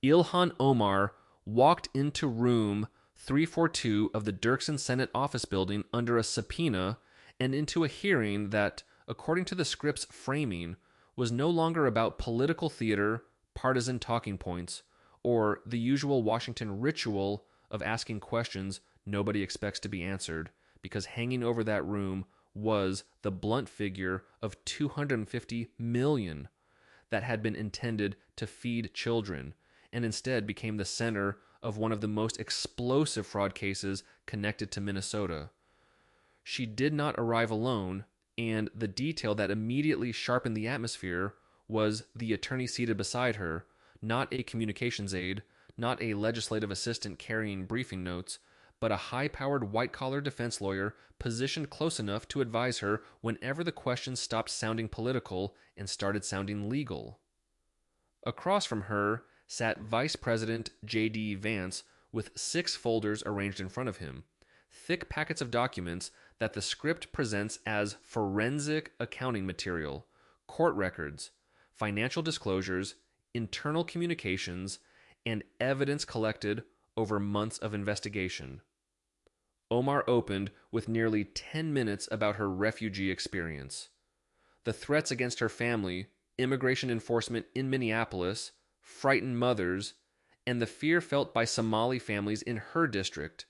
Ilhan Omar walked into room 342 of the Dirksen Senate office building under a subpoena and into a hearing that, according to the script's framing, was no longer about political theater, partisan talking points, or the usual Washington ritual of asking questions nobody expects to be answered, because hanging over that room was the blunt figure of 250 million that had been intended to feed children, and instead became the center of one of the most explosive fraud cases connected to Minnesota. She did not arrive alone, and the detail that immediately sharpened the atmosphere was the attorney seated beside her, not a communications aide, not a legislative assistant carrying briefing notes, but a high-powered white-collar defense lawyer positioned close enough to advise her whenever the questions stopped sounding political and started sounding legal. Across from her sat Vice President J.D. Vance with 6 folders arranged in front of him, thick packets of documents that the script presents as forensic accounting material, court records, financial disclosures, internal communications, and evidence collected over months of investigation. Omar opened with nearly 10 minutes about her refugee experience, the threats against her family, immigration enforcement in Minneapolis, frightened mothers, and the fear felt by Somali families in her district.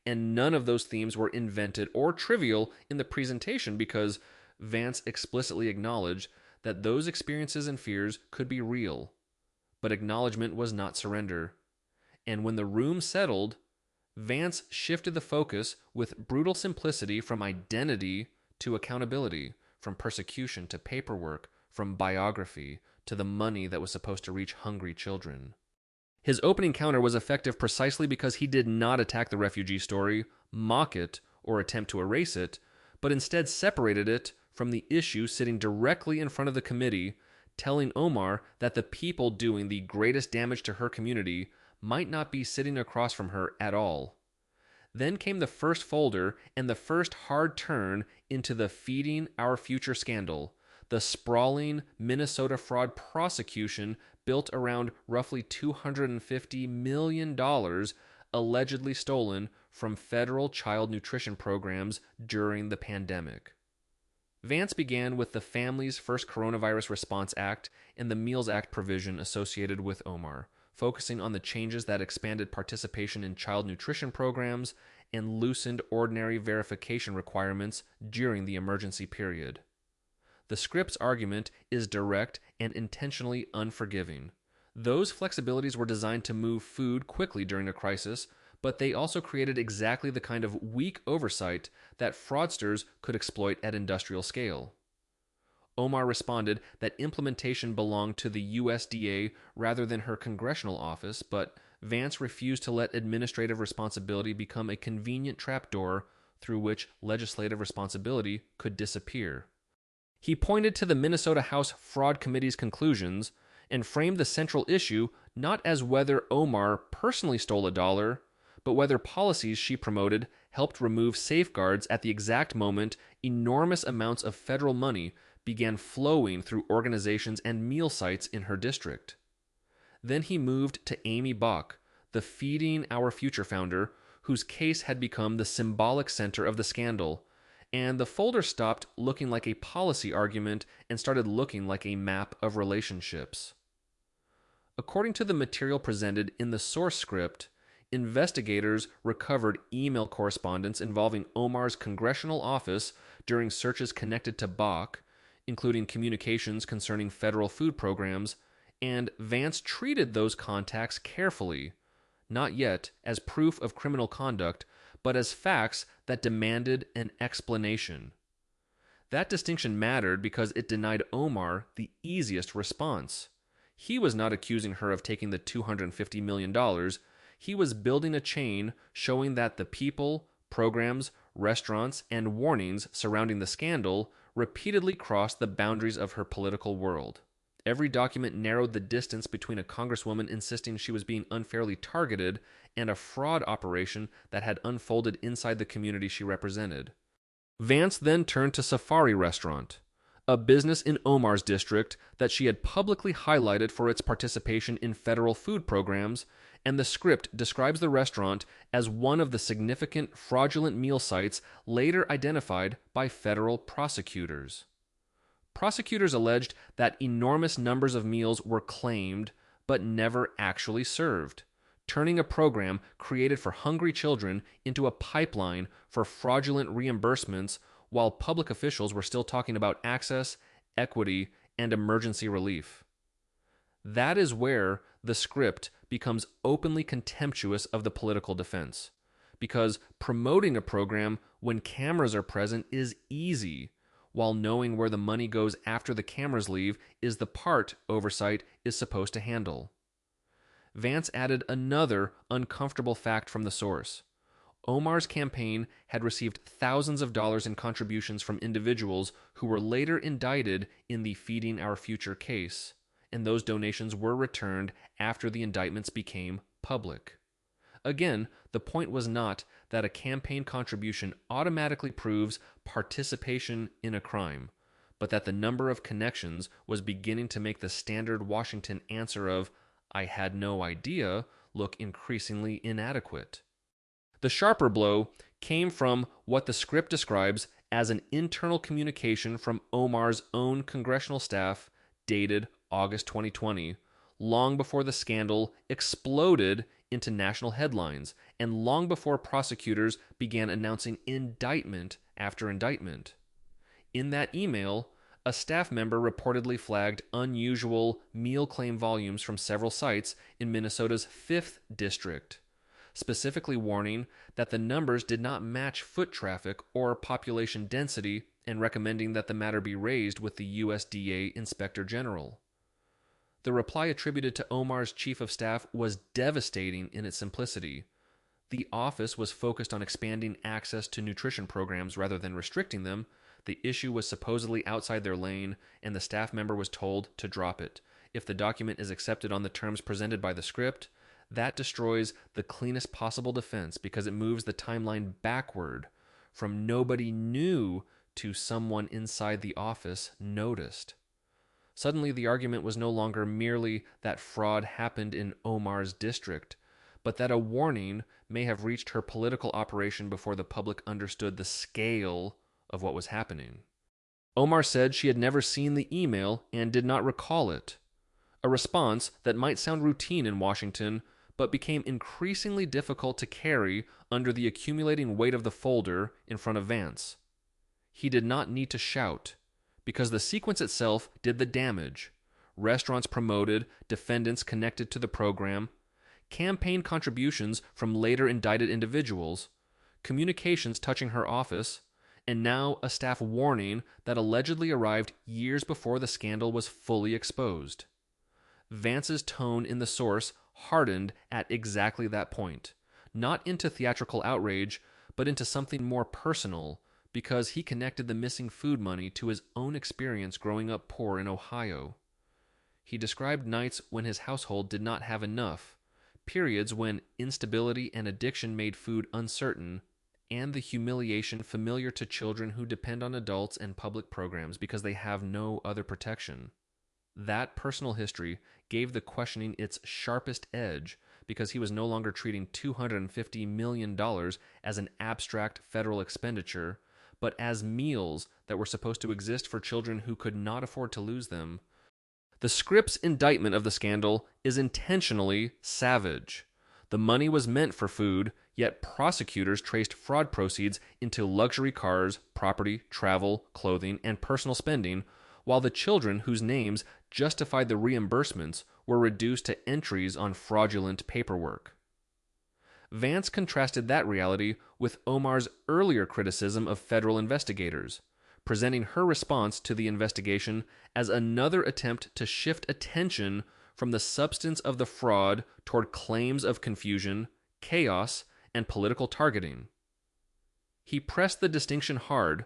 And none of those themes were invented or trivial in the presentation because Vance explicitly acknowledged that those experiences and fears could be real. But acknowledgement was not surrender. And when the room settled, Vance shifted the focus with brutal simplicity from identity to accountability, from persecution to paperwork, from biography to the money that was supposed to reach hungry children. His opening counter was effective precisely because he did not attack the refugee story, mock it, or attempt to erase it, but instead separated it from the issue sitting directly in front of the committee, telling Omar that the people doing the greatest damage to her community might not be sitting across from her at all. Then came the first folder and the first hard turn into the Feeding Our Future scandal, the sprawling Minnesota fraud prosecution built around roughly $250 million allegedly stolen from federal child nutrition programs during the pandemic. Vance began with the Families First Coronavirus Response Act and the Meals Act provision associated with Omar, focusing on the changes that expanded participation in child nutrition programs and loosened ordinary verification requirements during the emergency period. The script's argument is direct and intentionally unforgiving. Those flexibilities were designed to move food quickly during a crisis, but they also created exactly the kind of weak oversight that fraudsters could exploit at industrial scale. Omar responded that implementation belonged to the USDA rather than her congressional office, but Vance refused to let administrative responsibility become a convenient trapdoor through which legislative responsibility could disappear. He pointed to the Minnesota House Fraud Committee's conclusions and framed the central issue not as whether Omar personally stole a dollar, but whether policies she promoted helped remove safeguards at the exact moment enormous amounts of federal money began flowing through organizations and meal sites in her district. Then he moved to Amy Bach, the Feeding Our Future founder, whose case had become the symbolic center of the scandal, and the folder stopped looking like a policy argument and started looking like a map of relationships. According to the material presented in the source script, investigators recovered email correspondence involving Omar's congressional office during searches connected to Bach, including communications concerning federal food programs, and Vance treated those contacts carefully, not yet as proof of criminal conduct, but as facts that demanded an explanation. That distinction mattered because it denied Omar the easiest response. He was not accusing her of taking the $250 million. He was building a chain showing that the people, programs, restaurants, and warnings surrounding the scandal repeatedly crossed the boundaries of her political world. Every document narrowed the distance between a congresswoman insisting she was being unfairly targeted and a fraud operation that had unfolded inside the community she represented. Vance then turned to Safari Restaurant, a business in Omar's district that she had publicly highlighted for its participation in federal food programs, and the script describes the restaurant as one of the significant fraudulent meal sites later identified by federal prosecutors. Prosecutors alleged that enormous numbers of meals were claimed but never actually served, turning a program created for hungry children into a pipeline for fraudulent reimbursements while public officials were still talking about access, equity, and emergency relief. That is where the script becomes openly contemptuous of the political defense, because promoting a program when cameras are present is easy, while knowing where the money goes after the cameras leave is the part oversight is supposed to handle. Vance added another uncomfortable fact from the source. Omar's campaign had received thousands of dollars in contributions from individuals who were later indicted in the Feeding Our Future case, and those donations were returned after the indictments became public. Again, the point was not that a campaign contribution automatically proves participation in a crime, but that the number of connections was beginning to make the standard Washington answer of, "I had no idea," look increasingly inadequate. The sharper blow came from what the script describes as an internal communication from Omar's own congressional staff dated August 2020, long before the scandal exploded into national headlines and long before prosecutors began announcing indictment after indictment. In that email, a staff member reportedly flagged unusual meal claim volumes from several sites in Minnesota's 5th district, specifically warning that the numbers did not match foot traffic or population density and recommending that the matter be raised with the USDA Inspector General. The reply attributed to Omar's chief of staff was devastating in its simplicity. The office was focused on expanding access to nutrition programs rather than restricting them. The issue was supposedly outside their lane, and the staff member was told to drop it. If the document is accepted on the terms presented by the script, that destroys the cleanest possible defense because it moves the timeline backward from nobody knew to someone inside the office noticed. Suddenly, the argument was no longer merely that fraud happened in Omar's district, but that a warning may have reached her political operation before the public understood the scale of what was happening. Omar said she had never seen the email and did not recall it, a response that might sound routine in Washington, but became increasingly difficult to carry under the accumulating weight of the folder in front of Vance. He did not need to shout, because the sequence itself did the damage. Restaurants promoted, defendants connected to the program, campaign contributions from later indicted individuals, communications touching her office, and now a staff warning that allegedly arrived years before the scandal was fully exposed. Vance's tone in the source hardened at exactly that point, not into theatrical outrage, but into something more personal, because he connected the missing food money to his own experience growing up poor in Ohio. He described nights when his household did not have enough, periods when instability and addiction made food uncertain, and the humiliation familiar to children who depend on adults and public programs because they have no other protection. That personal history gave the questioning its sharpest edge because he was no longer treating $250 million as an abstract federal expenditure, but as meals that were supposed to exist for children who could not afford to lose them. The script's indictment of the scandal is intentionally savage. The money was meant for food, yet prosecutors traced fraud proceeds into luxury cars, property, travel, clothing, and personal spending, while the children whose names justified the reimbursements were reduced to entries on fraudulent paperwork. Vance contrasted that reality with Omar's earlier criticism of federal investigators, presenting her response to the investigation as another attempt to shift attention from the substance of the fraud toward claims of confusion, chaos, and political targeting. He pressed the distinction hard,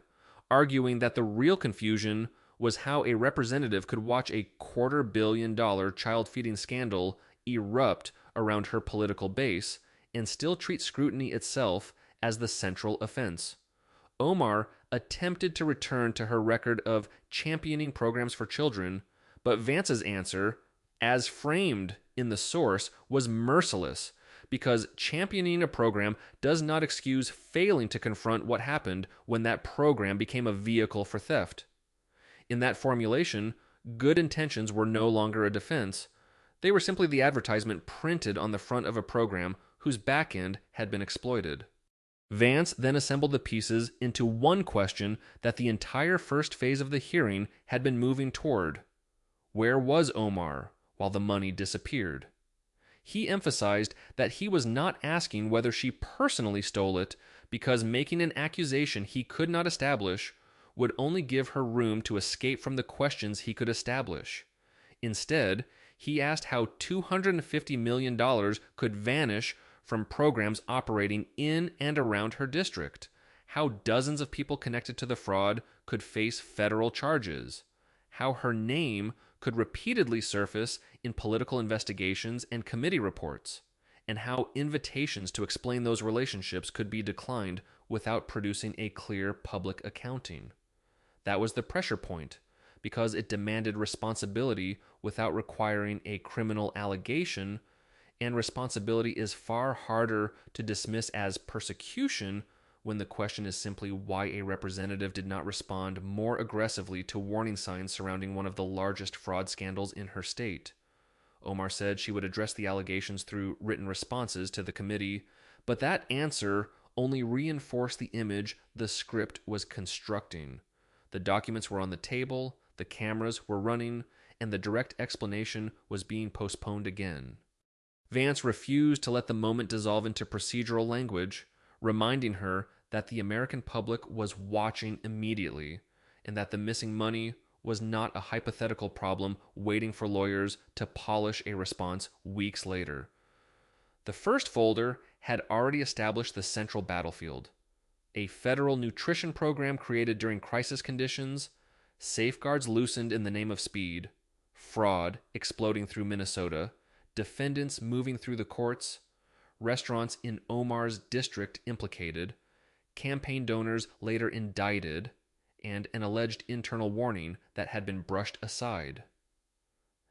arguing that the real confusion was how a representative could watch a $250 million child feeding scandal erupt around her political base and still treat scrutiny itself as the central offense. Omar attempted to return to her record of championing programs for children, but Vance's answer, as framed in the source, was merciless because championing a program does not excuse failing to confront what happened when that program became a vehicle for theft. In that formulation, good intentions were no longer a defense. They were simply the advertisement printed on the front of a program whose back end had been exploited. Vance then assembled the pieces into one question that the entire first phase of the hearing had been moving toward. Where was Omar while the money disappeared? He emphasized that he was not asking whether she personally stole it because making an accusation he could not establish would only give her room to escape from the questions he could establish. Instead, he asked how $250 million could vanish from programs operating in and around her district, how dozens of people connected to the fraud could face federal charges, how her name could repeatedly surface in political investigations and committee reports, and how invitations to explain those relationships could be declined without producing a clear public accounting. That was the pressure point, because it demanded responsibility without requiring a criminal allegation, and responsibility is far harder to dismiss as persecution when the question is simply why a representative did not respond more aggressively to warning signs surrounding one of the largest fraud scandals in her state. Omar said she would address the allegations through written responses to the committee, but that answer only reinforced the image the script was constructing. The documents were on the table, the cameras were running, and the direct explanation was being postponed again. Vance refused to let the moment dissolve into procedural language, reminding her that the American public was watching immediately, and that the missing money was not a hypothetical problem waiting for lawyers to polish a response weeks later. The first folder had already established the central battlefield: a federal nutrition program created during crisis conditions, safeguards loosened in the name of speed, fraud exploding through Minnesota, defendants moving through the courts, restaurants in Omar's district implicated, campaign donors later indicted, and an alleged internal warning that had been brushed aside.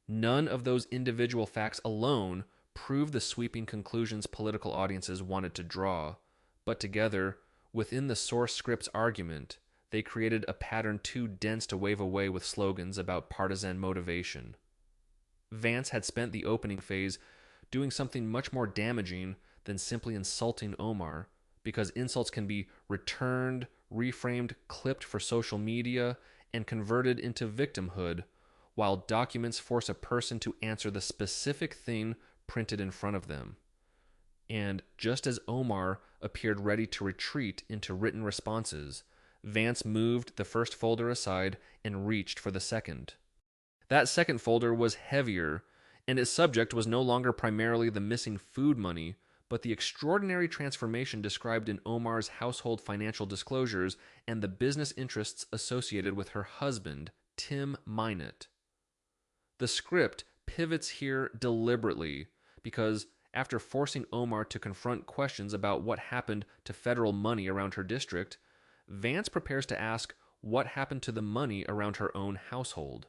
None of those individual facts alone prove the sweeping conclusions political audiences wanted to draw, but together, within the source script's argument, they created a pattern too dense to wave away with slogans about partisan motivation. Vance had spent the opening phase doing something much more damaging than simply insulting Omar, because insults can be returned, reframed, clipped for social media, and converted into victimhood, while documents force a person to answer the specific thing printed in front of them. And just as Omar appeared ready to retreat into written responses, Vance moved the first folder aside and reached for the second. That second folder was heavier, and its subject was no longer primarily the missing food money, but the extraordinary transformation described in Omar's household financial disclosures and the business interests associated with her husband, Tim Minot. The script pivots here deliberately because, after forcing Omar to confront questions about what happened to federal money around her district, Vance prepares to ask what happened to the money around her own household.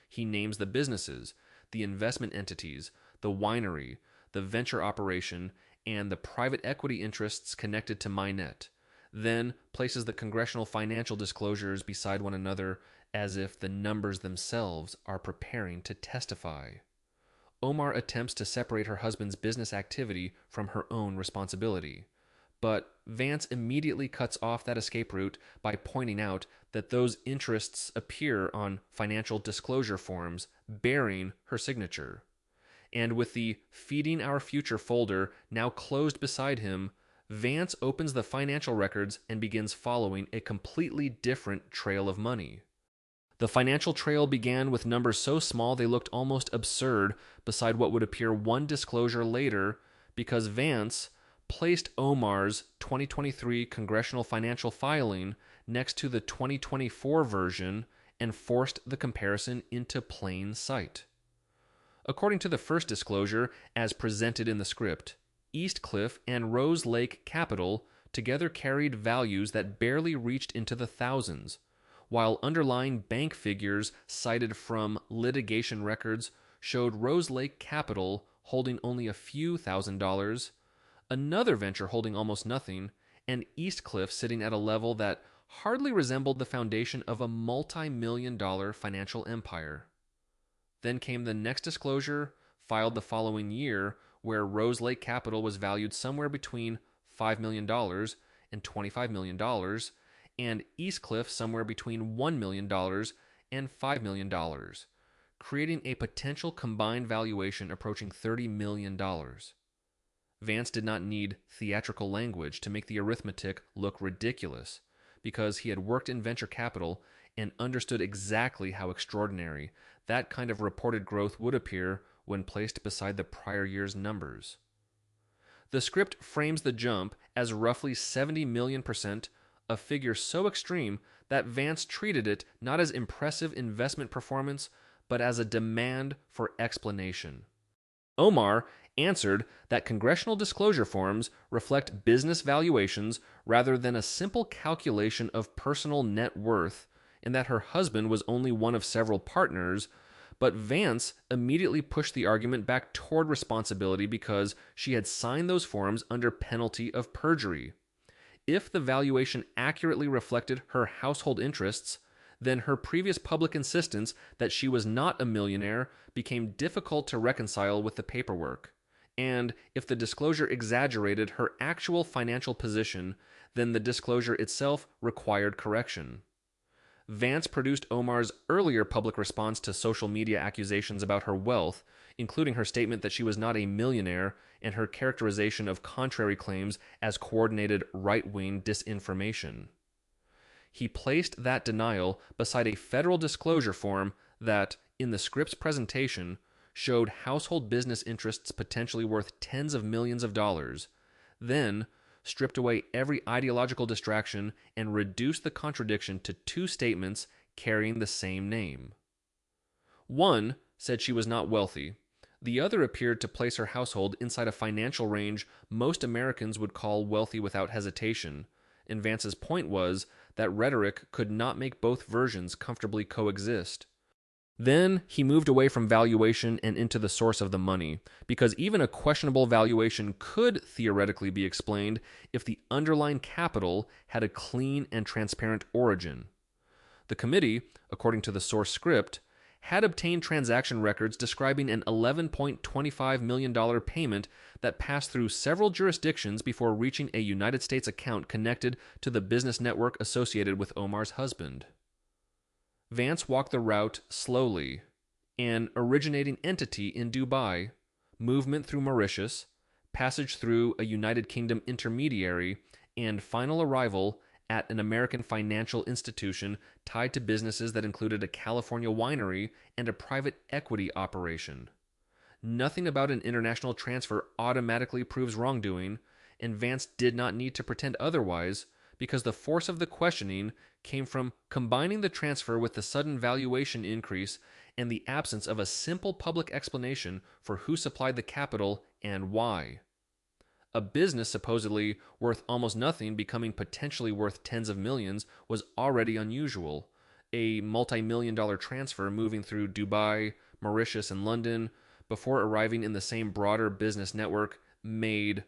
He names the businesses, the investment entities, the winery, the venture operation, and the private equity interests connected to Minot, then places the congressional financial disclosures beside one another as if the numbers themselves are preparing to testify. Omar attempts to separate her husband's business activity from her own responsibility, but Vance immediately cuts off that escape route by pointing out that those interests appear on financial disclosure forms bearing her signature. And with the Feeding Our Future folder now closed beside him, Vance opens the financial records and begins following a completely different trail of money. The financial trail began with numbers so small they looked almost absurd beside what would appear one disclosure later, because Vance placed Omar's 2023 Congressional financial filing next to the 2024 version and forced the comparison into plain sight. According to the first disclosure, as presented in the script, Eastcliff and Rose Lake Capital, together carried values that barely reached into the thousands, while underlying bank figures cited from litigation records showed Rose Lake Capital holding only a few $1,000s, another venture holding almost nothing, and Eastcliff sitting at a level that hardly resembled the foundation of a multi-million-dollar financial empire. Then came the next disclosure, filed the following year, where Rose Lake Capital was valued somewhere between $5 million and $25 million, and Eastcliff somewhere between $1 million and $5 million, creating a potential combined valuation approaching $30 million. Vance did not need theatrical language to make the arithmetic look ridiculous, because he had worked in venture capital and understood exactly how extraordinary that kind of reported growth would appear when placed beside the prior year's numbers. The script frames the jump as roughly 70 million%, a figure so extreme that Vance treated it not as impressive investment performance, but as a demand for explanation. Omar answered that congressional disclosure forms reflect business valuations rather than a simple calculation of personal net worth, and that her husband was only one of several partners, but Vance immediately pushed the argument back toward responsibility because she had signed those forms under penalty of perjury. If the valuation accurately reflected her household interests, then her previous public insistence that she was not a millionaire became difficult to reconcile with the paperwork. And if the disclosure exaggerated her actual financial position, then the disclosure itself required correction. Vance produced Omar's earlier public response to social media accusations about her wealth, including her statement that she was not a millionaire and her characterization of contrary claims as coordinated right-wing disinformation. He placed that denial beside a federal disclosure form that, in the script's presentation, showed household business interests potentially worth tens of millions of dollars, then stripped away every ideological distraction and reduced the contradiction to two statements carrying the same name. One said she was not wealthy. The other appeared to place her household inside a financial range most Americans would call wealthy without hesitation, and Vance's point was that rhetoric could not make both versions comfortably coexist. Then he moved away from valuation and into the source of the money, because even a questionable valuation could theoretically be explained if the underlying capital had a clean and transparent origin. The committee, according to the source script, had obtained transaction records describing an $11.25 million payment that passed through several jurisdictions before reaching a United States account connected to the business network associated with Omar's husband. Vance walked the route slowly. An originating entity in Dubai, movement through Mauritius, passage through a United Kingdom intermediary, and final arrival at an American financial institution tied to businesses that included a California winery and a private equity operation. Nothing about an international transfer automatically proves wrongdoing, and Vance did not need to pretend otherwise, because the force of the questioning came from combining the transfer with the sudden valuation increase and the absence of a simple public explanation for who supplied the capital and why. A business supposedly worth almost nothing becoming potentially worth tens of millions was already unusual. A multi-million-dollar transfer moving through Dubai, Mauritius, and London before arriving in the same broader business network made,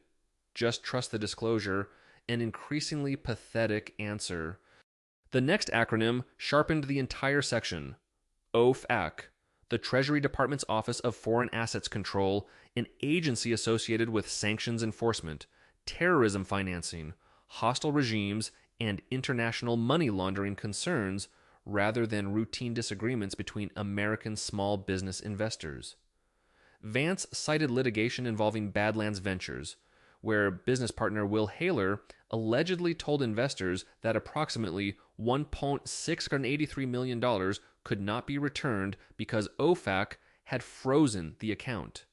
just trust the disclosure, an increasingly pathetic answer. The next acronym sharpened the entire section. OFAC, the Treasury Department's Office of Foreign Assets Control, an agency associated with sanctions enforcement, terrorism financing, hostile regimes, and international money laundering concerns, rather than routine disagreements between American small business investors. Vance cited litigation involving Badlands Ventures, where business partner Will Haler allegedly told investors that approximately $1.683 million could not be returned because OFAC had frozen the account.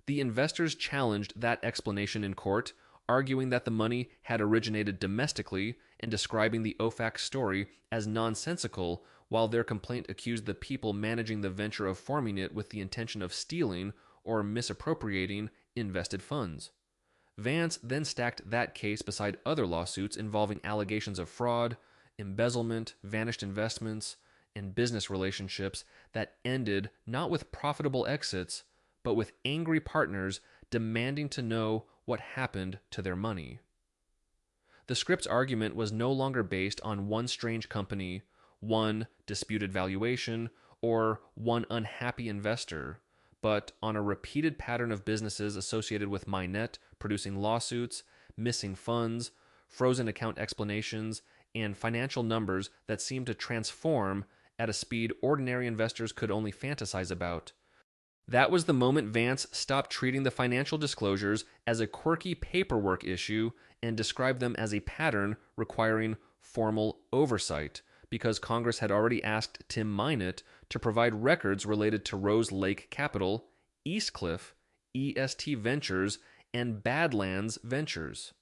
The investors challenged that explanation in court, arguing that the money had originated domestically and describing the OFAC story as nonsensical, while their complaint accused the people managing the venture of forming it with the intention of stealing or misappropriating invested funds. Vance then stacked that case beside other lawsuits involving allegations of fraud, embezzlement, vanished investments, and business relationships that ended not with profitable exits, but with angry partners demanding to know what happened to their money. The Scripps argument was no longer based on one strange company, one disputed valuation, or one unhappy investor, but on a repeated pattern of businesses associated with Minette producing lawsuits, missing funds, frozen account explanations, and financial numbers that seemed to transform at a speed ordinary investors could only fantasize about. That was the moment Vance stopped treating the financial disclosures as a quirky paperwork issue and described them as a pattern requiring formal oversight, because Congress had already asked Tim Minette to provide records related to Rose Lake Capital, Eastcliff, EST Ventures, and Badlands Ventures.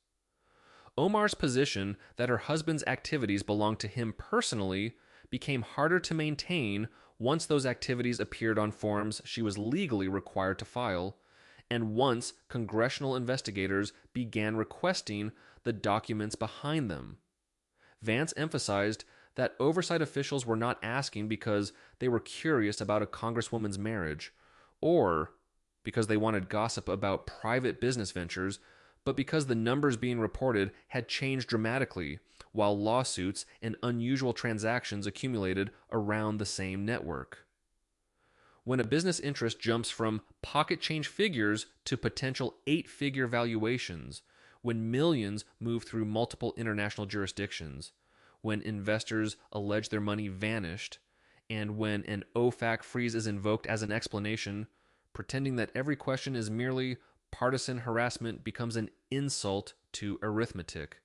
Omar's position that her husband's activities belonged to him personally became harder to maintain once those activities appeared on forms she was legally required to file, and once congressional investigators began requesting the documents behind them. Vance emphasized that oversight officials were not asking because they were curious about a congresswoman's marriage, or because they wanted gossip about private business ventures, but because the numbers being reported had changed dramatically, while lawsuits and unusual transactions accumulated around the same network. When a business interest jumps from pocket change figures to potential 8-figure valuations, when millions move through multiple international jurisdictions, when investors allege their money vanished, and when an OFAC freeze is invoked as an explanation, pretending that every question is merely partisan harassment becomes an insult to arithmetic.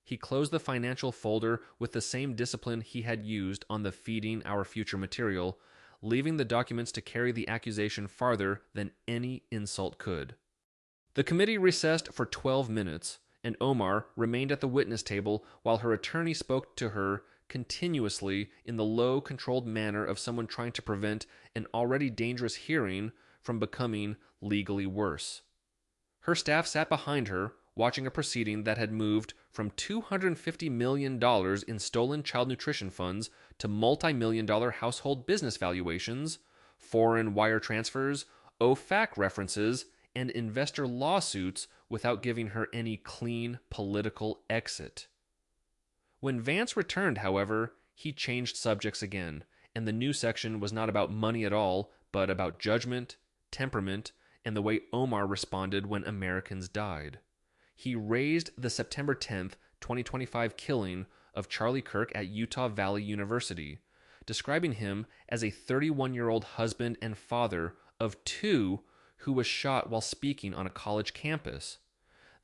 He closed the financial folder with the same discipline he had used on the Feeding Our Future material, leaving the documents to carry the accusation farther than any insult could. The committee recessed for 12 minutes, and Omar remained at the witness table while her attorney spoke to her continuously in the low, controlled manner of someone trying to prevent an already dangerous hearing from becoming legally worse. Her staff sat behind her, watching a proceeding that had moved from $250 million in stolen child nutrition funds to multi-million-dollar household business valuations, foreign wire transfers, OFAC references, and investor lawsuits without giving her any clean political exit. When Vance returned, however, he changed subjects again, and the new section was not about money at all, but about judgment, temperament, and the way Omar responded when Americans died. He raised the September 10th, 2025 killing of Charlie Kirk at Utah Valley University, describing him as a 31-year-old husband and father of 2 who was shot while speaking on a college campus.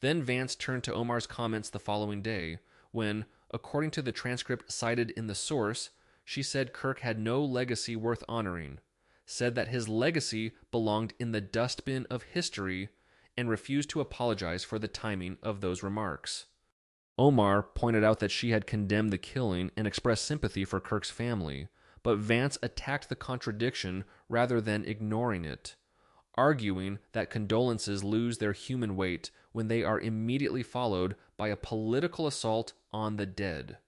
Then Vance turned to Omar's comments the following day, when, according to the transcript cited in the source, she said Kirk had no legacy worth honoring, said that his legacy belonged in the dustbin of history, and refused to apologize for the timing of those remarks. Omar pointed out that she had condemned the killing and expressed sympathy for Kirk's family, but Vance attacked the contradiction rather than ignoring it, arguing that condolences lose their human weight when they are immediately followed by a political assault on the dead.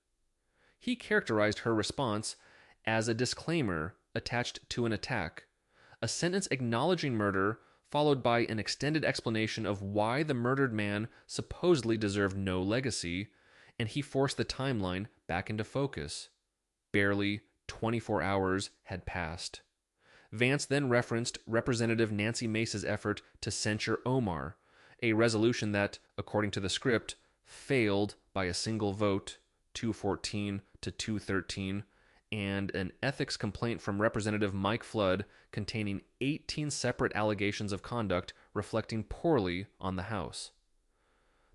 He characterized her response as a disclaimer attached to an attack, a sentence acknowledging murder followed by an extended explanation of why the murdered man supposedly deserved no legacy, and he forced the timeline back into focus. Barely 24 hours had passed. Vance then referenced Representative Nancy Mace's effort to censure Omar, a resolution that, according to the script, failed by a single vote, 214 to 213, and an ethics complaint from Representative Mike Flood containing 18 separate allegations of conduct reflecting poorly on the House.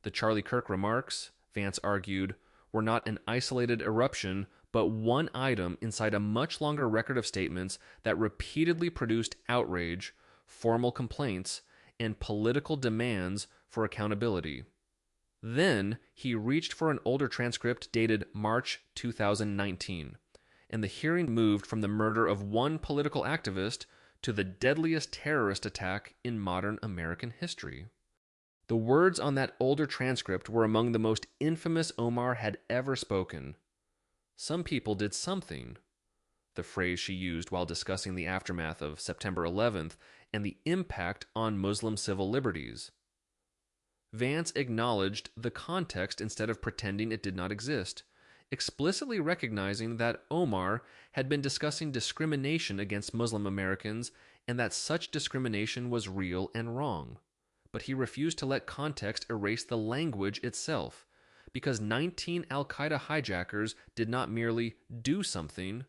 The Charlie Kirk remarks, Vance argued, were not an isolated eruption, but one item inside a much longer record of statements that repeatedly produced outrage, formal complaints, and political demands for accountability. Then he reached for an older transcript dated March 2019, and the hearing moved from the murder of one political activist to the deadliest terrorist attack in modern American history. The words on that older transcript were among the most infamous Omar had ever spoken. Some people did something, the phrase she used while discussing the aftermath of September 11th and the impact on Muslim civil liberties. Vance acknowledged the context instead of pretending it did not exist, explicitly recognizing that Omar had been discussing discrimination against Muslim Americans and that such discrimination was real and wrong. But he refused to let context erase the language itself, because 19 al-Qaeda hijackers did not merely do something.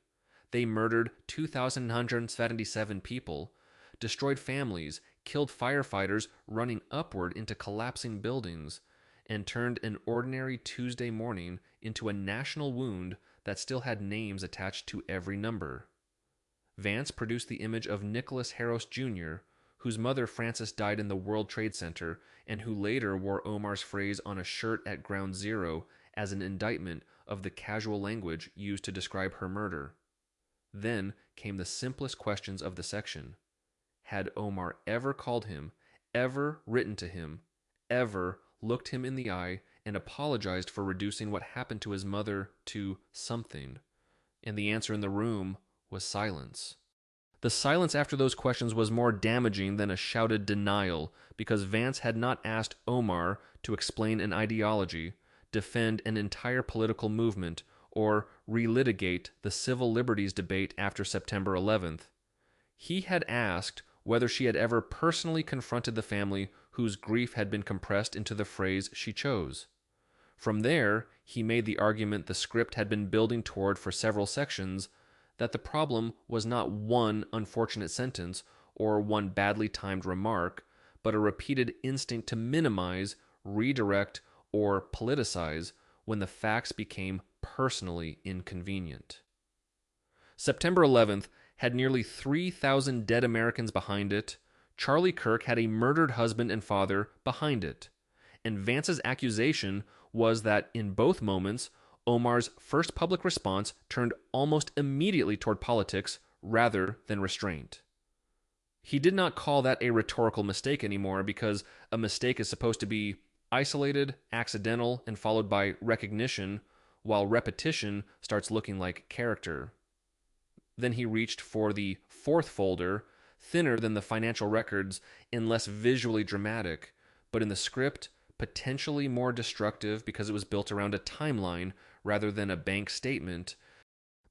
They murdered 2,177 people, destroyed families, killed firefighters running upward into collapsing buildings, and turned an ordinary Tuesday morning into a national wound that still had names attached to every number. Vance produced the image of Nicholas Harros Jr., whose mother Frances died in the World Trade Center and who later wore Omar's phrase on a shirt at Ground Zero as an indictment of the casual language used to describe her murder. Then came the simplest questions of the section. Had Omar ever called him, ever written to him, ever looked him in the eye and apologized for reducing what happened to his mother to something? And the answer in the room was silence. The silence after those questions was more damaging than a shouted denial, because Vance had not asked Omar to explain an ideology, defend an entire political movement, or relitigate the civil liberties debate after September 11th. He had asked whether she had ever personally confronted the family whose grief had been compressed into the phrase she chose. From there, he made the argument the script had been building toward for several sections, that the problem was not one unfortunate sentence or one badly timed remark, but a repeated instinct to minimize, redirect, or politicize when the facts became personally inconvenient. September 11th had nearly 3,000 dead Americans behind it. Charlie Kirk had a murdered husband and father behind it. And Vance's accusation was that in both moments, Omar's first public response turned almost immediately toward politics rather than restraint. He did not call that a rhetorical mistake anymore, because a mistake is supposed to be isolated, accidental, and followed by recognition, while repetition starts looking like character. Then he reached for the fourth folder, thinner than the financial records and less visually dramatic, but in the script, potentially more destructive because it was built around a timeline rather than a bank statement.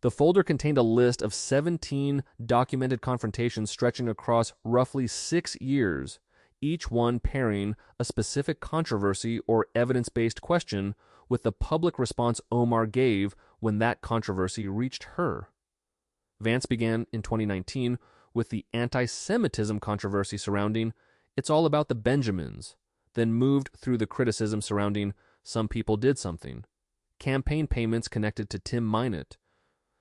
The folder contained a list of 17 documented confrontations stretching across roughly 6 years, each one pairing a specific controversy or evidence-based question with the public response Omar gave when that controversy reached her. Vance began in 2019 with the anti-Semitism controversy surrounding "It's all about the Benjamins," then moved through the criticism surrounding "Some people did something," campaign payments connected to Tim Minott,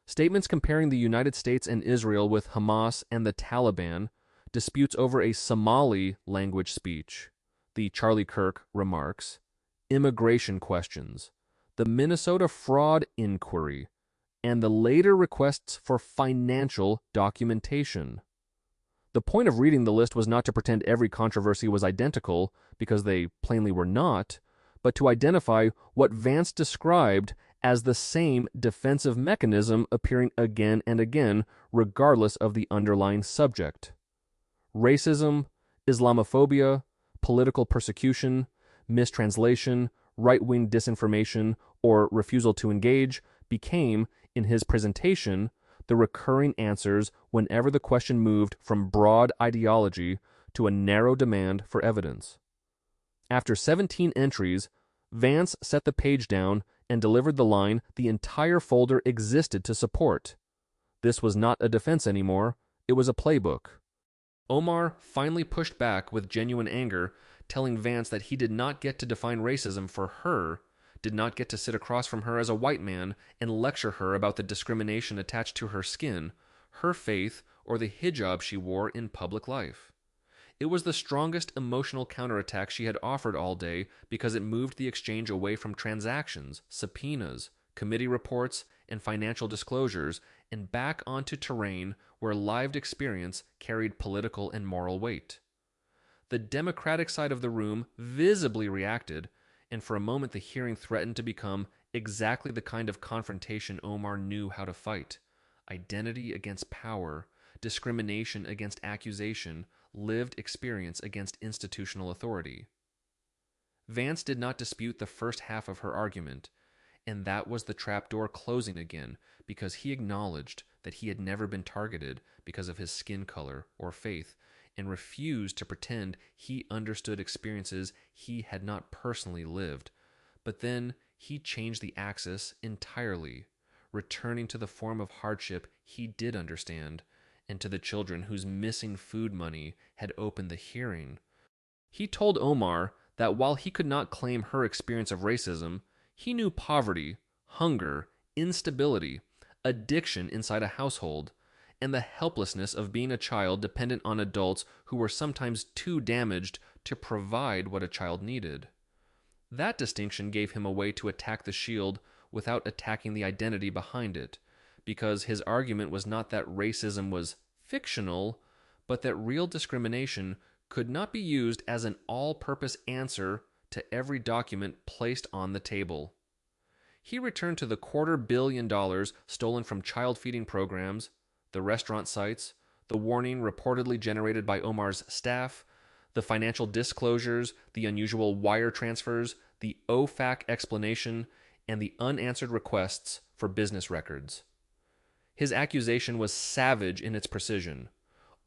statements comparing the United States and Israel with Hamas and the Taliban, disputes over a Somali language speech, the Charlie Kirk remarks, immigration questions, the Minnesota fraud inquiry, and the later requests for financial documentation. The point of reading the list was not to pretend every controversy was identical, because they plainly were not, but to identify what Vance described as the same defensive mechanism appearing again and again, regardless of the underlying subject. Racism, Islamophobia, political persecution, mistranslation, right-wing disinformation, or refusal to engage became, in his presentation, the recurring answers whenever the question moved from broad ideology to a narrow demand for evidence. After 17 entries, Vance set the page down and delivered the line the entire folder existed to support. This was not a defense anymore, it was a playbook. Omar finally pushed back with genuine anger, telling Vance that he did not get to define racism for her, did not get to sit across from her as a white man and lecture her about the discrimination attached to her skin, her faith, or the hijab she wore in public life. It was the strongest emotional counterattack she had offered all day, because it moved the exchange away from transactions, subpoenas, committee reports, and financial disclosures, and back onto terrain where lived experience carried political and moral weight. The Democratic side of the room visibly reacted, and for a moment the hearing threatened to become exactly the kind of confrontation Omar knew how to fight: identity against power, discrimination against accusation, lived experience against institutional authority. Vance did not dispute the first half of her argument, and that was the trapdoor closing again, because he acknowledged that he had never been targeted because of his skin color or faith, and refused to pretend he understood experiences he had not personally lived. But then he changed the axis entirely, returning to the form of hardship he did understand, and to the children whose missing food money had opened the hearing. He told Omar that while he could not claim her experience of racism, he knew poverty, hunger, instability, addiction inside a household, and the helplessness of being a child dependent on adults who were sometimes too damaged to provide what a child needed. That distinction gave him a way to attack the shield without attacking the identity behind it, because his argument was not that racism was fictional, but that real discrimination could not be used as an all-purpose answer to every document placed on the table. He returned to the $250 million stolen from child feeding programs, the restaurant sites, the warning reportedly generated by Omar's staff, the financial disclosures, the unusual wire transfers, the OFAC explanation, and the unanswered requests for business records. His accusation was savage in its precision.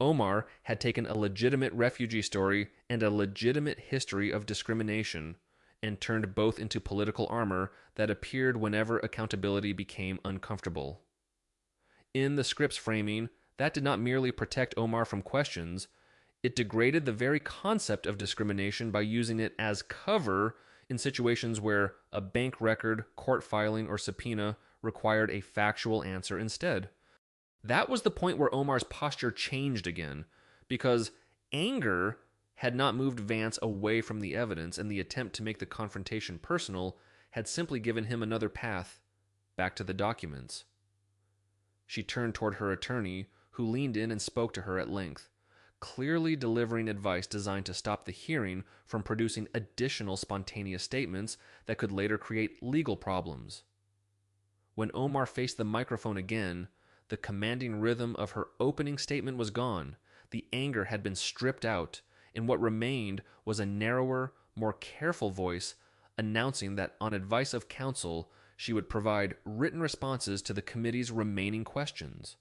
Omar had taken a legitimate refugee story and a legitimate history of discrimination and turned both into political armor that appeared whenever accountability became uncomfortable. In the script's framing, that did not merely protect Omar from questions, it degraded the very concept of discrimination by using it as cover in situations where a bank record, court filing, or subpoena required a factual answer instead. That was the point where Omar's posture changed again, because anger had not moved Vance away from the evidence, and the attempt to make the confrontation personal had simply given him another path back to the documents. She turned toward her attorney, who leaned in and spoke to her at length, clearly delivering advice designed to stop the hearing from producing additional spontaneous statements that could later create legal problems. When Omar faced the microphone again, the commanding rhythm of her opening statement was gone. The anger had been stripped out, and what remained was a narrower, more careful voice announcing that on advice of counsel, she would provide written responses to the committee's remaining questions.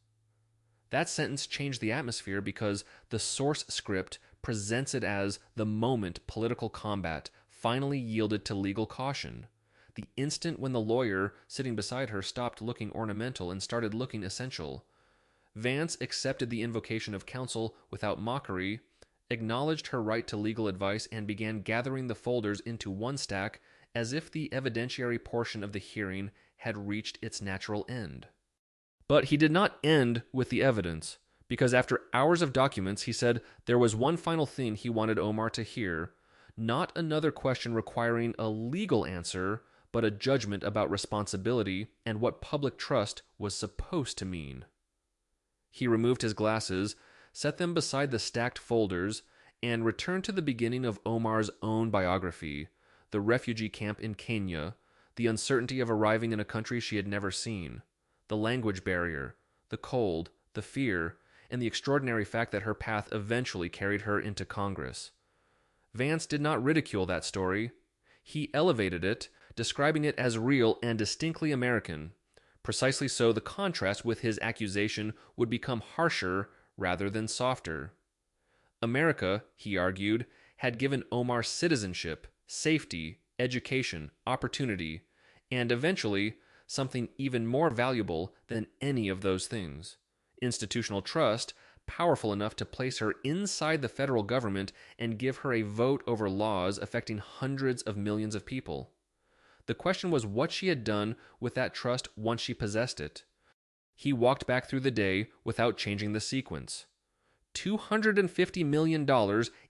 That sentence changed the atmosphere because the source script presents it as the moment political combat finally yielded to legal caution. The instant when the lawyer sitting beside her stopped looking ornamental and started looking essential. Vance accepted the invocation of counsel without mockery, acknowledged her right to legal advice, and began gathering the folders into one stack as if the evidentiary portion of the hearing had reached its natural end. But he did not end with the evidence, because after hours of documents, he said there was one final thing he wanted Omar to hear, not another question requiring a legal answer, but a judgment about responsibility and what public trust was supposed to mean. He removed his glasses, set them beside the stacked folders, and returned to the beginning of Omar's own biography, the refugee camp in Kenya, the uncertainty of arriving in a country she had never seen, the language barrier, the cold, the fear, and the extraordinary fact that her path eventually carried her into Congress. Vance did not ridicule that story. He elevated it, describing it as real and distinctly American. Precisely so, the contrast with his accusation would become harsher rather than softer. America, he argued, had given Omar citizenship, safety, education, opportunity, and eventually something even more valuable than any of those things: institutional trust, powerful enough to place her inside the federal government and give her a vote over laws affecting hundreds of millions of people. The question was what she had done with that trust once she possessed it. He walked back through the day without changing the sequence. $250 million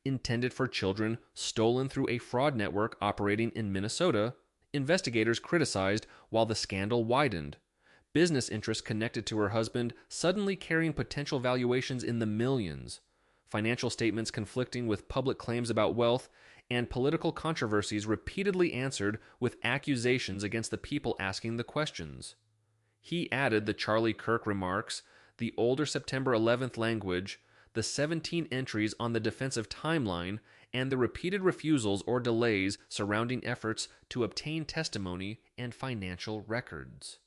intended for children stolen through a fraud network operating in Minnesota, investigators criticized while the scandal widened. Business interests connected to her husband suddenly carrying potential valuations in the millions. financial statements conflicting with public claims about wealth, and political controversies repeatedly answered with accusations against the people asking the questions. He added the Charlie Kirk remarks, the older September 11th language, the 17 entries on the defensive timeline, and the repeated refusals or delays surrounding efforts to obtain testimony and financial records.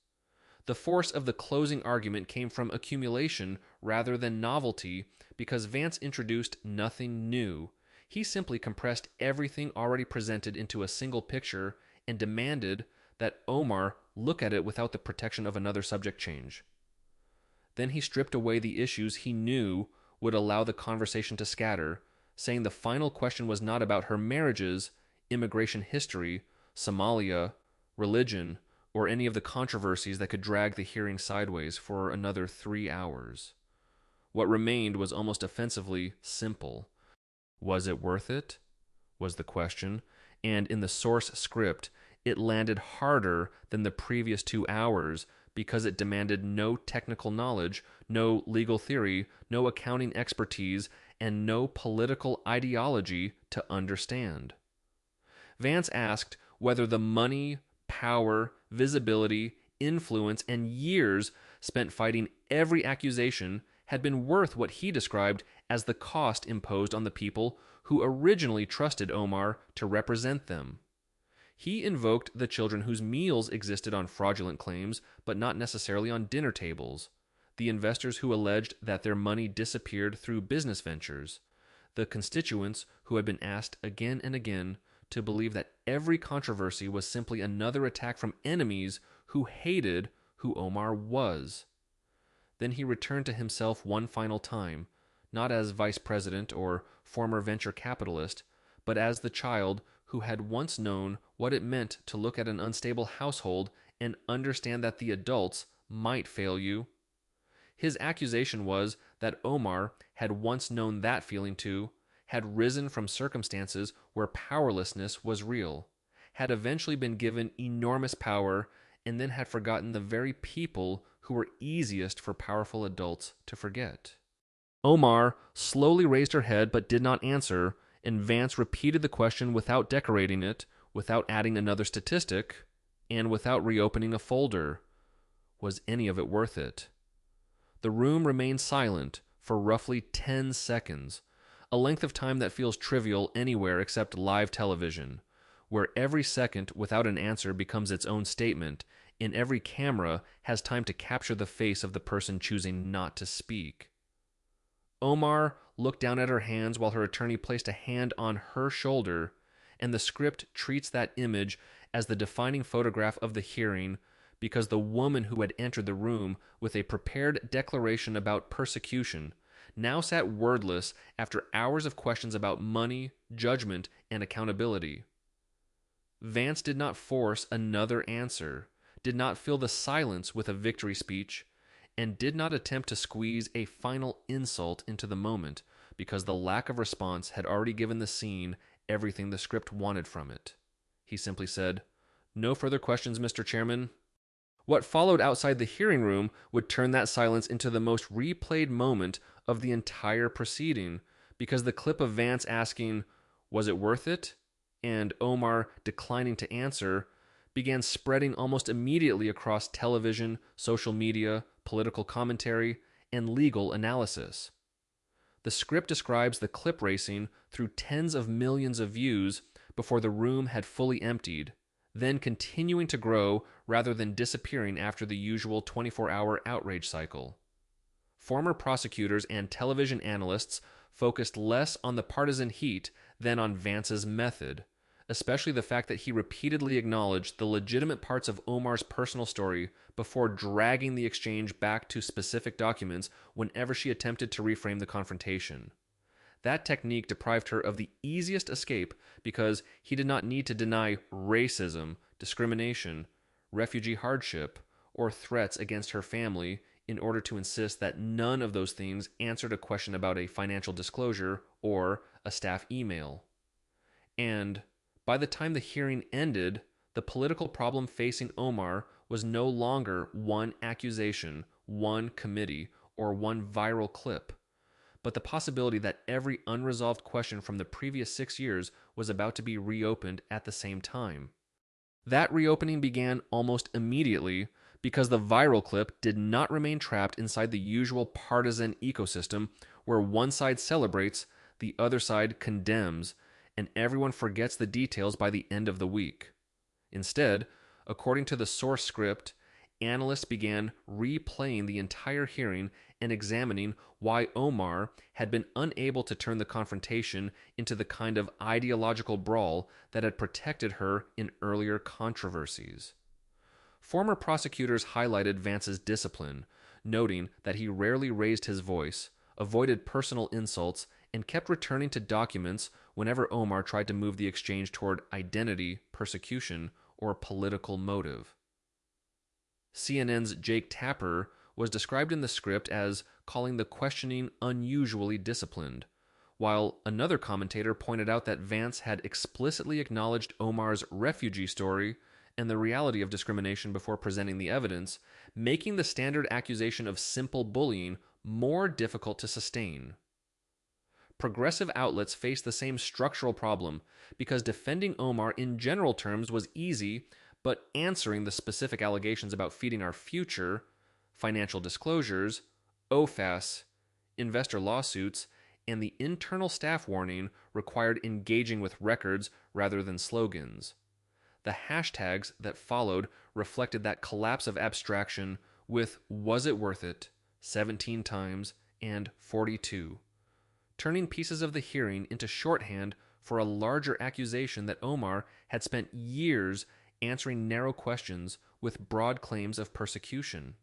The force of the closing argument came from accumulation rather than novelty because Vance introduced nothing new. He simply compressed everything already presented into a single picture and demanded that Omar look at it without the protection of another subject change. Then he stripped away the issues he knew would allow the conversation to scatter, saying the final question was not about her marriages, immigration history, Somalia, religion, or any of the controversies that could drag the hearing sideways for another 3 hours. What remained was almost offensively simple. Was it worth it? Was the question, and in the source script, it landed harder than the previous 2 hours because it demanded no technical knowledge, no legal theory, no accounting expertise, and no political ideology to understand. Vance asked whether the money, power, visibility, influence, and years spent fighting every accusation had been worth what he described as the cost imposed on the people who originally trusted Omar to represent them. He invoked the children whose meals existed on fraudulent claims, but not necessarily on dinner tables, the investors who alleged that their money disappeared through business ventures, the constituents who had been asked again and again to believe that every controversy was simply another attack from enemies who hated who Omar was. Then he returned to himself one final time, not as vice president or former venture capitalist, but as the child who had once known what it meant to look at an unstable household and understand that the adults might fail you. His accusation was that Omar had once known that feeling too, had risen from circumstances where powerlessness was real, had eventually been given enormous power, and then had forgotten the very people who were easiest for powerful adults to forget. Omar slowly raised her head but did not answer, and Vance repeated the question without decorating it, without adding another statistic, and without reopening a folder. Was any of it worth it? The room remained silent for roughly 10 seconds, a length of time that feels trivial anywhere except live television, where every second without an answer becomes its own statement, and every camera has time to capture the face of the person choosing not to speak. Omar looked down at her hands while her attorney placed a hand on her shoulder, and the script treats that image as the defining photograph of the hearing because the woman who had entered the room with a prepared declaration about persecution now sat wordless after hours of questions about money, judgment, and accountability. Vance did not force another answer, did not fill the silence with a victory speech, and did not attempt to squeeze a final insult into the moment because the lack of response had already given the scene everything the script wanted from it. He simply said, "No further questions, Mr. Chairman." What followed outside the hearing room would turn that silence into the most replayed moment of the entire proceeding, because the clip of Vance asking, "Was it worth it?" and Omar declining to answer began spreading almost immediately across television, social media, political commentary, and legal analysis. The script describes the clip racing through tens of millions of views before the room had fully emptied, then continuing to grow rather than disappearing after the usual 24-hour outrage cycle. Former prosecutors and television analysts focused less on the partisan heat than on Vance's method, especially the fact that he repeatedly acknowledged the legitimate parts of Omar's personal story before dragging the exchange back to specific documents whenever she attempted to reframe the confrontation. That technique deprived her of the easiest escape because he did not need to deny racism, discrimination, refugee hardship, or threats against her family in order to insist that none of those things answered a question about a financial disclosure or a staff email. And by the time the hearing ended, the political problem facing Omar was no longer one accusation, one committee, or one viral clip, but the possibility that every unresolved question from the previous 6 years was about to be reopened at the same time. That reopening began almost immediately because the viral clip did not remain trapped inside the usual partisan ecosystem where one side celebrates, the other side condemns, and everyone forgets the details by the end of the week. Instead, according to the source script, analysts began replaying the entire hearing and examining why Omar had been unable to turn the confrontation into the kind of ideological brawl that had protected her in earlier controversies. Former prosecutors highlighted Vance's discipline, noting that he rarely raised his voice, avoided personal insults, and kept returning to documents whenever Omar tried to move the exchange toward identity, persecution, or political motive. CNN's Jake Tapper was described in the script as calling the questioning unusually disciplined, while another commentator pointed out that Vance had explicitly acknowledged Omar's refugee story and the reality of discrimination before presenting the evidence, making the standard accusation of simple bullying more difficult to sustain. Progressive outlets faced the same structural problem because defending Omar in general terms was easy, but answering the specific allegations about feeding our future, financial disclosures, OFAS, investor lawsuits, and the internal staff warning required engaging with records rather than slogans. The hashtags that followed reflected that collapse of abstraction with "Was it worth it?", 17 times, and 42, turning pieces of the hearing into shorthand for a larger accusation that Omar had spent years answering narrow questions with broad claims of persecution.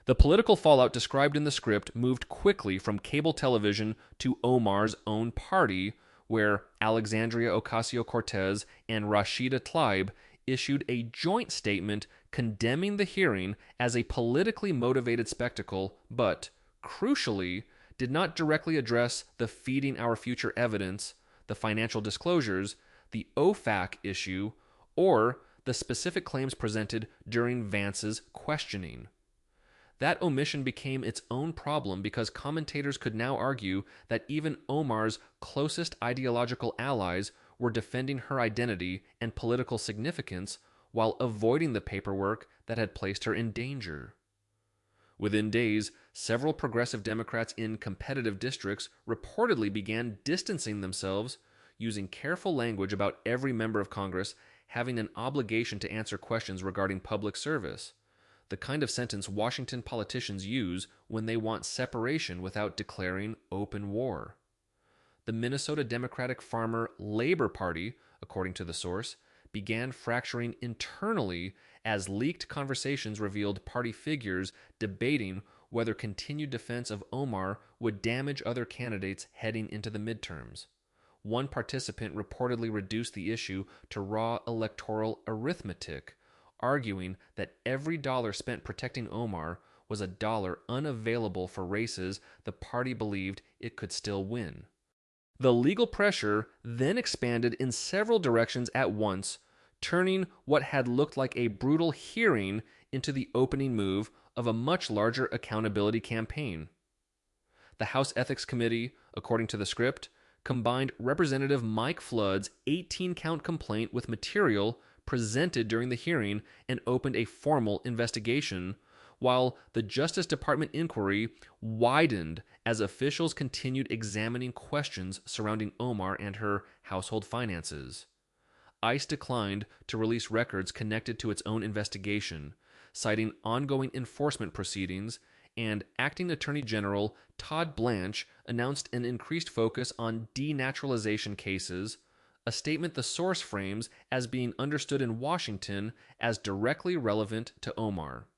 The political fallout described in the script moved quickly from cable television to Omar's own party, where Alexandria Ocasio-Cortez and Rashida Tlaib issued a joint statement condemning the hearing as a politically motivated spectacle, but, crucially, did not directly address the feeding our future evidence, the financial disclosures, the OFAC issue, or the specific claims presented during Vance's questioning. That omission became its own problem because commentators could now argue that even Omar's closest ideological allies were defending her identity and political significance while avoiding the paperwork that had placed her in danger. Within days, several progressive Democrats in competitive districts reportedly began distancing themselves, using careful language about every member of Congress having an obligation to answer questions regarding public service, the kind of sentence Washington politicians use when they want separation without declaring open war. The Minnesota Democratic Farmer Labor Party, according to the source, began fracturing internally as leaked conversations revealed party figures debating whether continued defense of Omar would damage other candidates heading into the midterms. One participant reportedly reduced the issue to raw electoral arithmetic, arguing that every dollar spent protecting Omar was a dollar unavailable for races the party believed it could still win. The legal pressure then expanded in several directions at once, turning what had looked like a brutal hearing into the opening move of a much larger accountability campaign. The House Ethics Committee, according to the script, combined Representative Mike Flood's 18-count complaint with material presented during the hearing and opened a formal investigation, while the Justice Department inquiry widened as officials continued examining questions surrounding Omar and her household finances. ICE declined to release records connected to its own investigation, citing ongoing enforcement proceedings, and Acting Attorney General Todd Blanche announced an increased focus on denaturalization cases, a statement the source frames as being understood in Washington as directly relevant to Omar.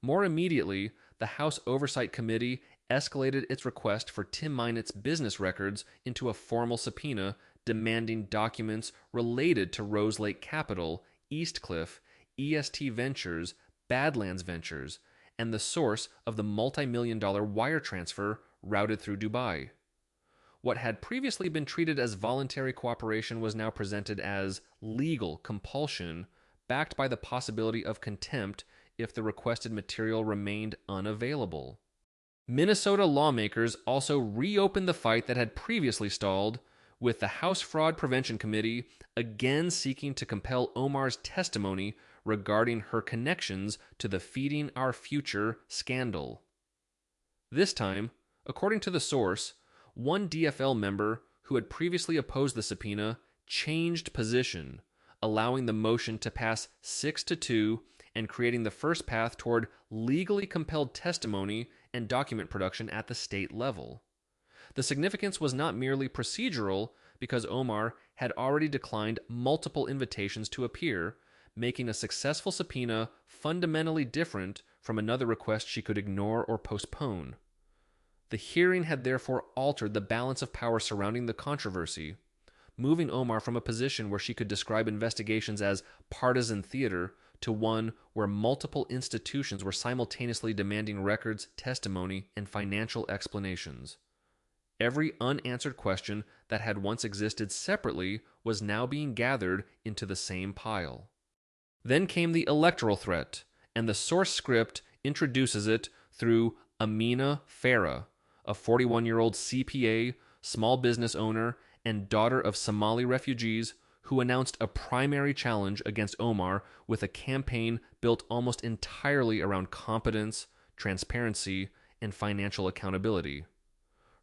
More immediately, the House Oversight Committee escalated its request for Tim Mynett's business records into a formal subpoena demanding documents related to Rose Lake Capital, Eastcliff, EST Ventures, Badlands Ventures, and the source of the multi-million-dollar wire transfer routed through Dubai. What had previously been treated as voluntary cooperation was now presented as legal compulsion, backed by the possibility of contempt if the requested material remained unavailable. Minnesota lawmakers also reopened the fight that had previously stalled, with the House Fraud Prevention Committee again seeking to compel Omar's testimony regarding her connections to the Feeding Our Future scandal. This time, according to the source, one DFL member who had previously opposed the subpoena changed position, allowing the motion to pass 6-2 and creating the first path toward legally compelled testimony and document production at the state level. The significance was not merely procedural, because Omar had already declined multiple invitations to appear, making a successful subpoena fundamentally different from another request she could ignore or postpone. The hearing had therefore altered the balance of power surrounding the controversy, moving Omar from a position where she could describe investigations as partisan theater to one where multiple institutions were simultaneously demanding records, testimony, and financial explanations. Every unanswered question that had once existed separately was now being gathered into the same pile. Then came the electoral threat, and the source script introduces it through Amina Farah, a 41-year-old CPA, small business owner, and daughter of Somali refugees who announced a primary challenge against Omar with a campaign built almost entirely around competence, transparency, and financial accountability.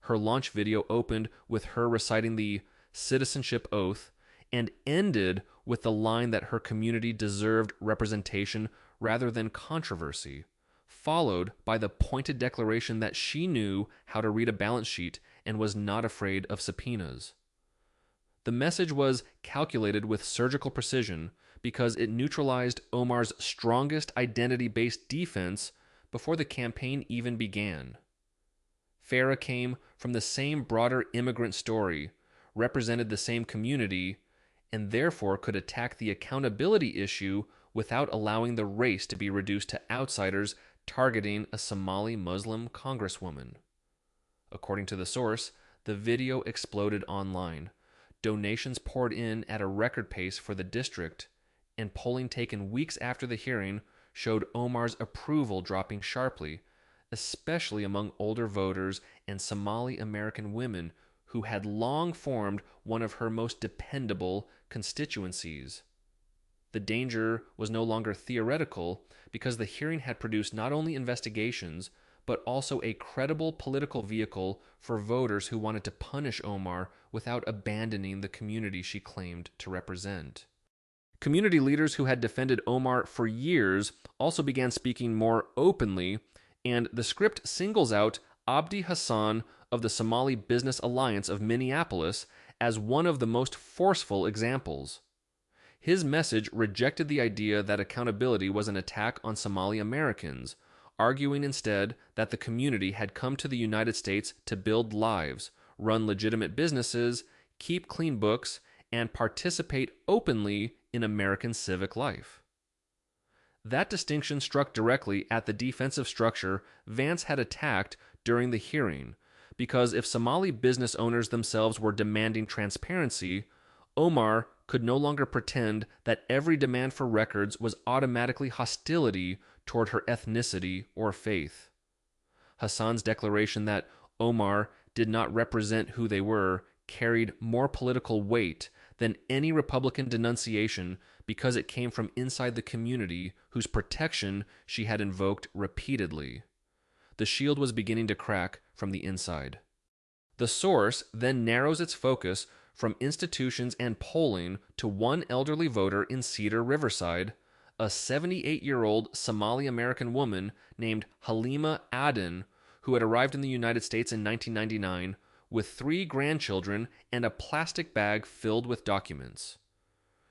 Her launch video opened with her reciting the citizenship oath and ended with the line that her community deserved representation rather than controversy, followed by the pointed declaration that she knew how to read a balance sheet and was not afraid of subpoenas. The message was calculated with surgical precision because it neutralized Omar's strongest identity-based defense before the campaign even began. Farah came from the same broader immigrant story, represented the same community, and therefore could attack the accountability issue without allowing the race to be reduced to outsiders targeting a Somali Muslim congresswoman. According to the source, the video exploded online. Donations poured in at a record pace for the district, and polling taken weeks after the hearing showed Omar's approval dropping sharply, especially among older voters and Somali American women who had long formed one of her most dependable constituencies. The danger was no longer theoretical because the hearing had produced not only investigations, but also a credible political vehicle for voters who wanted to punish Omar without abandoning the community she claimed to represent. Community leaders who had defended Omar for years also began speaking more openly, and the script singles out Abdi Hassan of the Somali Business Alliance of Minneapolis as one of the most forceful examples. His message rejected the idea that accountability was an attack on Somali Americans, arguing instead that the community had come to the United States to build lives, run legitimate businesses, keep clean books, and participate openly in American civic life. That distinction struck directly at the defensive structure Vance had attacked during the hearing, because if Somali business owners themselves were demanding transparency, Omar could no longer pretend that every demand for records was automatically hostility toward her ethnicity or faith. Hassan's declaration that Omar did not represent who they were carried more political weight than any Republican denunciation because it came from inside the community whose protection she had invoked repeatedly. The shield was beginning to crack from the inside. The source then narrows its focus from institutions and polling to one elderly voter in Cedar Riverside, a 78-year-old Somali American woman named Halima Aden, who had arrived in the United States in 1999 with 3 grandchildren and a plastic bag filled with documents.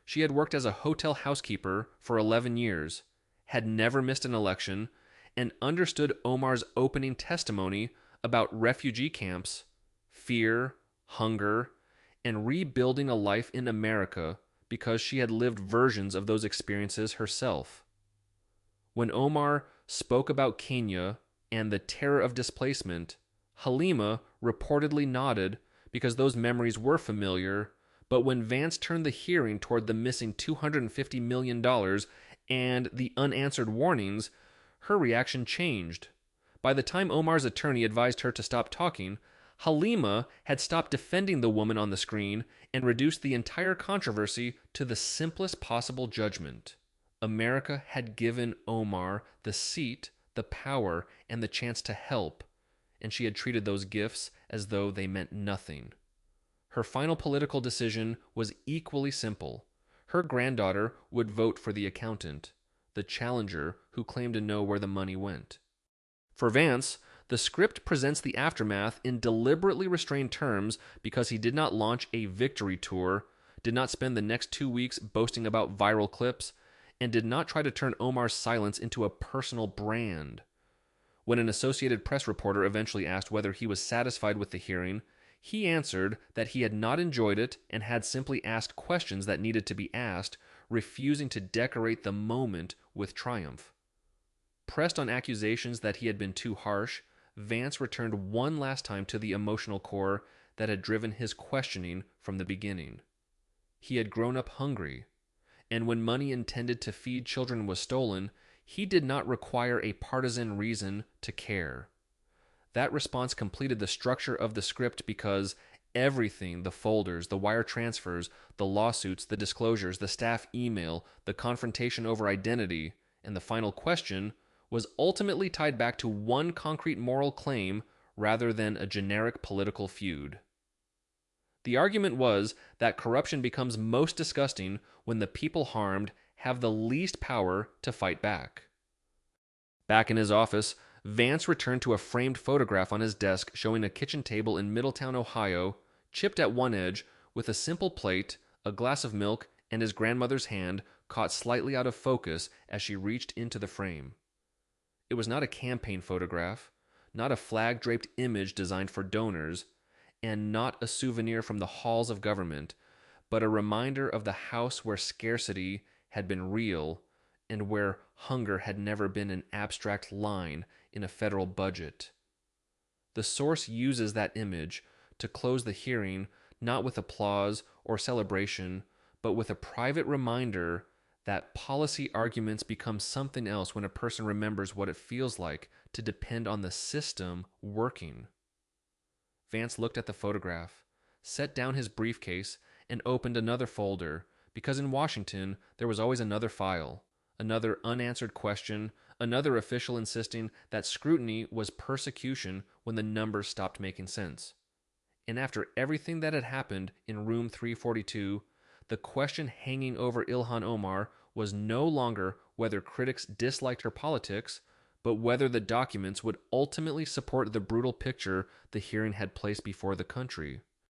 She had worked as a hotel housekeeper for 11 years, had never missed an election, and understood Omar's opening testimony about refugee camps, fear, hunger, and rebuilding a life in America because she had lived versions of those experiences herself. When Omar spoke about Kenya and the terror of displacement, Halima reportedly nodded because those memories were familiar, but when Vance turned the hearing toward the missing $250 million and the unanswered warnings, her reaction changed. By the time Omar's attorney advised her to stop talking, Halima had stopped defending the woman on the screen and reduced the entire controversy to the simplest possible judgment. America had given Omar the seat, the power, and the chance to help, and she had treated those gifts as though they meant nothing. Her final political decision was equally simple. Her granddaughter would vote for the accountant, the challenger who claimed to know where the money went. For Vance, the script presents the aftermath in deliberately restrained terms because he did not launch a victory tour, did not spend the next 2 weeks boasting about viral clips, and did not try to turn Omar's silence into a personal brand. When an Associated Press reporter eventually asked whether he was satisfied with the hearing, he answered that he had not enjoyed it and had simply asked questions that needed to be asked, refusing to decorate the moment with triumph. Pressed on accusations that he had been too harsh, Vance returned one last time to the emotional core that had driven his questioning from the beginning. He had grown up hungry, and when money intended to feed children was stolen, he did not require a partisan reason to care. That response completed the structure of the script because everything, the folders, the wire transfers, the lawsuits, the disclosures, the staff email, the confrontation over identity, and the final question was ultimately tied back to one concrete moral claim rather than a generic political feud. The argument was that corruption becomes most disgusting when the people harmed have the least power to fight back. Back in his office, Vance returned to a framed photograph on his desk showing a kitchen table in Middletown, Ohio, chipped at one edge, with a simple plate, a glass of milk, and his grandmother's hand caught slightly out of focus as she reached into the frame. It was not a campaign photograph, not a flag-draped image designed for donors, and not a souvenir from the halls of government, but a reminder of the house where scarcity had been real and where hunger had never been an abstract line in a federal budget. The source uses that image to close the hearing not with applause or celebration, but with a private reminder that policy arguments become something else when a person remembers what it feels like to depend on the system working. Vance looked at the photograph, set down his briefcase, and opened another folder, because in Washington there was always another file, another unanswered question, another official insisting that scrutiny was persecution when the numbers stopped making sense. And after everything that had happened in room 342, the question hanging over Ilhan Omar was no longer whether critics disliked her politics, but whether the documents would ultimately support the brutal picture the hearing had placed before the country.